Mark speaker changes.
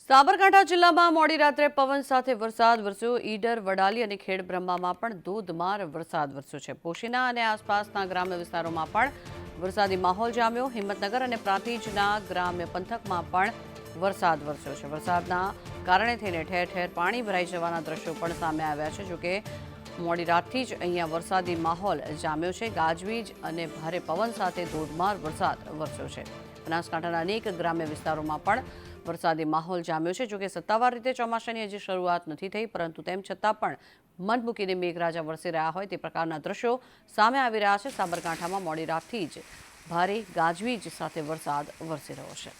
Speaker 1: સાબરકાંઠા જિલ્લામાં મોડી રાત્રે પવન સાથે વરસાદ વરસ્યો। ઈડર, વડાલી અને ખેડબ્રહ્મામાં પણ ધોધમાર વરસાદ વરસ્યો છે। પોશીના અને આસપાસના ગ્રામ્ય વિસ્તારોમાં પણ વરસાદી માહોલ જામ્યો। હિંમતનગર અને પ્રાંતિજના ગ્રામ્ય પંથકમાં પણ વરસાદ વરસ્યો છે। વરસાદના કારણે થઈને ઠેર ઠેર પાણી ભરાઈ જવાના દ્રશ્યો પણ સામે આવ્યા છે। જોકે મોડી રાતથી જ અહીંયા વરસાદી માહોલ જામ્યો છે। ગાજવીજ અને ભારે પવન સાથે ધોધમાર વરસાદ વરસ્યો છે। બનાસકાંઠાના અનેક ગ્રામ્ય વિસ્તારોમાં પણ વરસાદી માહોલ જામ્યો છે। જોકે સત્તાવાર રીતે ચોમાસાની હજી શરૂઆત નથી થઈ, પરંતુ તેમ છતાં પણ મન મૂકીને મેઘરાજા વરસી રહ્યા હોય તે પ્રકારના દ્રશ્યો સામે આવી રહ્યા છે। સાબરકાંઠામાં મોડી રાતથી જ ભારે ગાજવીજ સાથે વરસાદ વરસી રહ્યો છે।